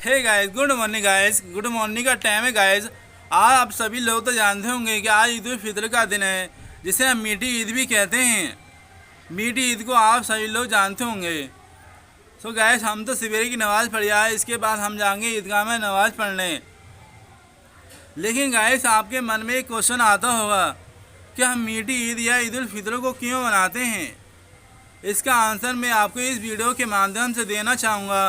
हे guys, good morning guys. Good morning का time है guys. आज आप सभी लोग तो जानते होंगे कि आज ईद उल फितर का दिन है, जिसे हम मीठी ईद भी कहते हैं। मीठी ईद को आप सभी लोग जानते होंगे। सो गाइस, हम तो सवेरे की नमाज़ पढ़ी आए, इसके बाद हम जाएंगे ईदगाह में नमाज़ पढ़ने। लेकिन गाइस, आपके मन में एक क्वेश्चन आता होगा कि हम मीठी ईद या ईद उल फितर को क्यों मनाते हैं। इसका आंसर मैं आपको इस वीडियो के माध्यम से देना चाहूँगा।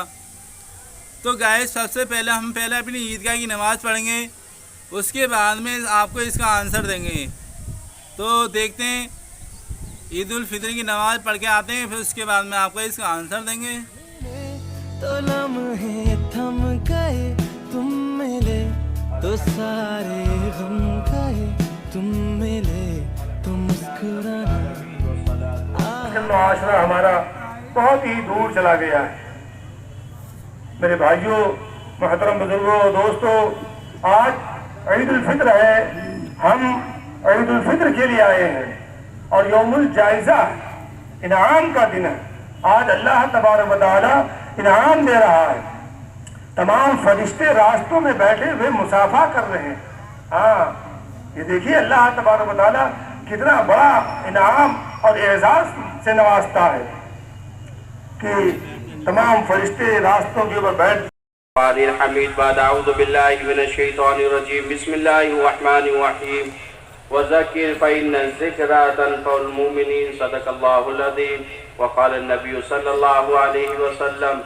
तो गाइस, सबसे पहले हम अपनी ईदगाह की नमाज़ पढ़ेंगे, उसके बाद में आपको इसका आंसर देंगे। तो देखते हैं, ईद उल फितर की नमाज़ पढ़ के आते हैं, फिर उसके बाद में आपको इसका आंसर देंगे। तो लम्हे थम गए, तुम मिले तो सारे गम गए, तुम मिले तो मुस्कुराना। मुआशरा हमारा बहुत ही दूर चला गया है। मेरे भाइयों, मोहतरम बुजुर्गों, दोस्तों, आज ईद उल फितर है। हम ईद उल फितर के लिए आए हैं और यौमुल जायजा इनाम का दिन है। आज अल्लाह तबारक व तआला इनाम दे रहा है। तमाम फरिश्ते रास्तों में बैठे हुए मुसाफा कर रहे हैं। हाँ, ये देखिए अल्लाह तबारक व तआला कितना बड़ा इनाम और एजाज से नवाजता है कि तमाम फरिश्ते रास्तों के ऊपर बैठ। हमीद बाद अऊज़ु बिल्लाहि मिनश शैतानिर रजीम बिस्मिल्लाहिर रहमानिर रहीम वज़किर फ़इन्न ज़िक्रा तनफ़उल मुमिनीन सदक़ल्लाहुल अज़ीम वक़ाल नबी सल्लल्लाहु अलैहि वसल्लम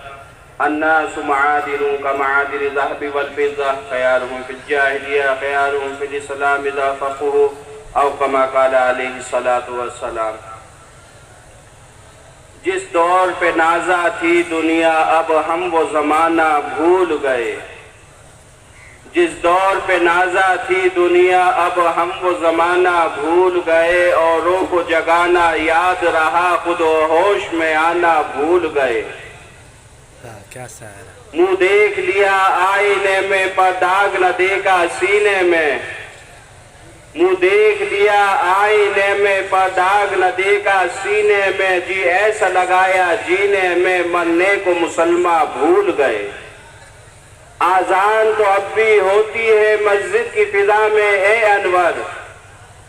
अन्नासु मआदिनु कमआदिनि ज़हबि वल फ़िज़्ज़ा ख़यारुहुम फ़िल जाहिलिय्या ख़यारुहुम फ़िल इस्लाम इज़ा फ़क़हू औ कमा क़ाल अलैहि सलातु वस्सलाम। जिस दौर पे नाज़ा थी दुनिया, अब हम वो ज़माना भूल गए। जिस दौर पे नाज़ा थी दुनिया, अब हम वो ज़माना भूल गए। औरों को जगाना याद रहा, खुद होश में आना भूल गए। क्या सारा मुँह देख लिया आईने में, पर दाग न देखा सीने में। मुँह देख लिया आईने में, पर दाग न देखा सीने में। जी ऐसा लगाया जीने में, मरने को मुसलमान भूल गए। आजान तो अब भी होती है मस्जिद की फिजा में ए अनवर।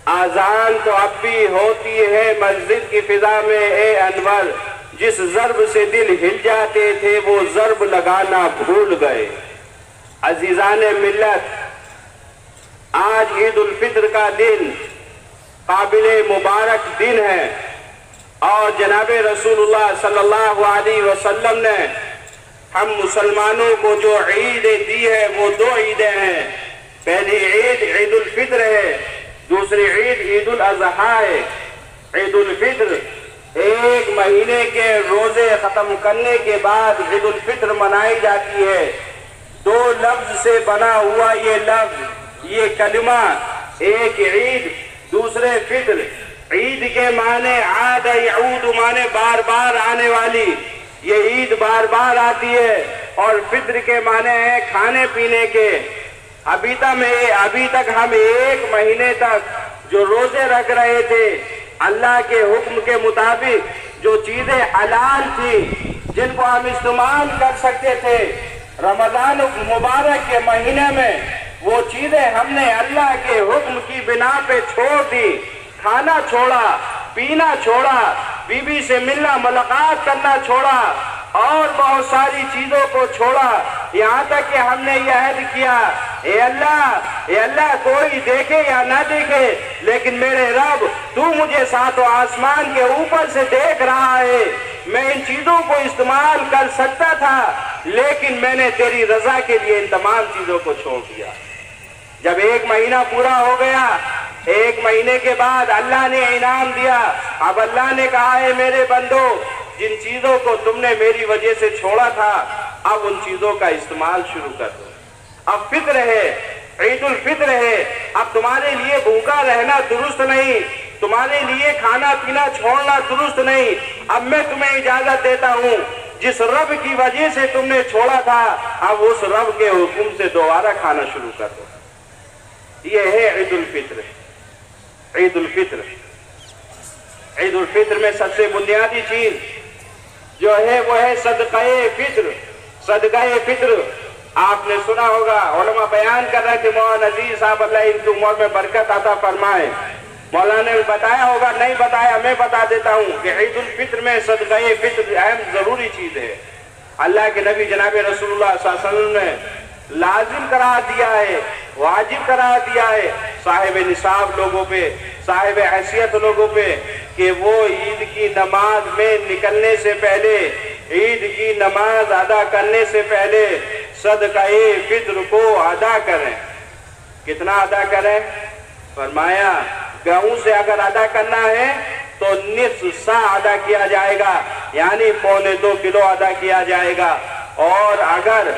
आजान तो अब भी होती है मस्जिद की फिजा में ए अनवर। जिस ज़र्ब से दिल हिल जाते थे, वो ज़र्ब लगाना भूल गए। अजीज़ाने मिल्लत, आज ईद उल फितर का दिन काबिले मुबारक दिन है और जनाबे रसूलुल्लाह सल्लल्लाहु अलैहि वसल्लम ने हम मुसलमानों को जो ईदें दी है वो दो ईदें हैं। पहली ईद ईद उल फितर है, दूसरी ईद ईद उल अज़हा है। ईद उल फितर एक महीने के रोजे खत्म करने के बाद ईद उल फितर मनाई जाती है। दो लफ्ज से बना हुआ ये लफ्ज, ये कलिमा, एक ईद दूसरे फितर। ईद के माने आद यऊद, माने बार बार आने वाली, ये ईद बार बार आती है। और फितर के माने हैं खाने पीने के। अभी तक हम एक महीने तक जो रोजे रख रहे थे, अल्लाह के हुक्म के मुताबिक जो चीजें हलाल थी, जिनको हम इस्तेमाल कर सकते थे रमजान मुबारक के महीने में, वो चीजें हमने अल्लाह के हुक्म की बिना पे छोड़ दी। खाना छोड़ा, पीना छोड़ा, बीबी से मिलना मुलाकात करना छोड़ा और बहुत सारी चीजों को छोड़ा। यहाँ तक कि हमने यह अहद किया, ए अल्लाह कोई देखे या ना देखे, लेकिन मेरे रब तू मुझे सातों आसमान के ऊपर से देख रहा है। मैं इन चीजों को इस्तेमाल कर सकता था, लेकिन मैंने तेरी रजा के लिए इन तमाम चीजों को छोड़ दिया। जब एक महीना पूरा हो गया, एक महीने के बाद अल्लाह ने इनाम दिया। अब अल्लाह ने कहा है, मेरे बंदो, जिन चीजों को तुमने मेरी वजह से छोड़ा था, अब उन चीजों का इस्तेमाल शुरू कर दो। अब फितर है, ईद उल फितर है। अब तुम्हारे लिए भूखा रहना दुरुस्त नहीं, तुम्हारे लिए खाना पीना छोड़ना दुरुस्त नहीं। अब मैं तुम्हें इजाजत देता हूँ, जिस रब की वजह से तुमने छोड़ा था, अब उस रब के हुक्म से दोबारा खाना शुरू कर दो। ये है ईद उल फितर। ईद उल फितर, ईद उल फितर में सबसे बुनियादी चीज जो है वो है सदक़ाए फित्र। सदक़ाए फित्र آپ نے سنا ہوگا علماء بیان کر رہے تھے، مولانا عزیز صاحب اللہ ان کی عمر میں برکت عطا فرمائے، مولانا نے بتایا ہوگا، نہیں بتایا میں بتا دیتا ہوں کہ عید الفطر میں صدقہ فطر اہم ضروری چیز ہے۔ اللہ کے نبی جناب رسول اللہ صلی اللہ علیہ وسلم نے لازم قرار دیا ہے، واجب قرار دیا ہے صاحب نصاب لوگوں پہ، صاحب حیثیت لوگوں پہ، کہ وہ عید کی نماز میں نکلنے سے پہلے، عید کی نماز ادا کرنے سے پہلے صدقہ فطر کو ادا کریں۔ کتنا ادا کریں؟ فرمایا گیہوں سے اگر ادا کرنا ہے تو نصف سا ادا کیا جائے گا، یعنی 1.25 کلو ادا کیا جائے گا، اور اگر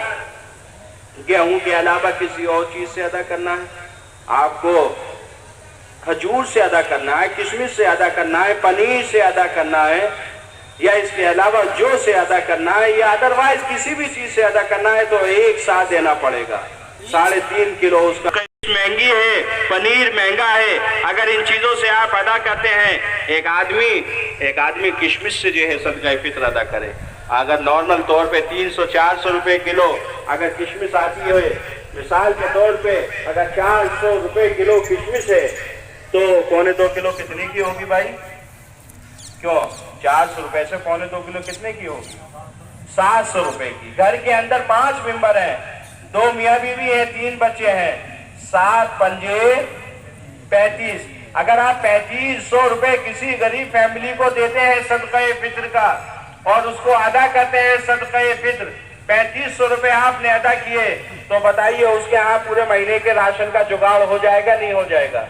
گیہوں کے علاوہ کسی اور چیز سے ادا کرنا ہے، آپ کو کھجور سے ادا کرنا ہے، کشمش سے ادا کرنا ہے، پنیر سے ادا کرنا ہے، یا اس کے علاوہ جو سے ادا کرنا ہے، یا ادروائز کسی بھی چیز سے ادا کرنا ہے، تو 1 سا دینا پڑے گا، 3.5 کلو اس کا۔ مہنگی ہے، پنیر مہنگا ہے، اگر ان چیزوں سے آپ ادا کرتے ہیں، ایک آدمی کشمش سے جو ہے صدقہ فطر ادا کرے، اگر نارمل طور پہ 300-400 روپے کلو اگر کشمش آتی ہے، مثال کے طور پہ اگر 400 روپے کلو کشمش ہے تو 1.25 کلو کتنے کی ہوگی بھائی؟ کیوں 400 روپے سے 1.25 کلو کتنے کی ہوگی؟ 700 روپے کی۔ گھر کے اندر 5 ممبر ہیں، 2 میاں بیوی ہیں، 3 بچے ہیں، 7 پنجے 35۔ اگر آپ 3500 روپے کسی غریب فیملی کو دیتے ہیں صدقہ فطر کا اور اس کو ادا کرتے ہیں صدقہ فطر، 3500 روپے آپ نے ادا کیے، تو بتائیے اس کے ہاں پورے مہینے کے راشن کا جگاڑ ہو جائے گا نہیں ہو جائے گا؟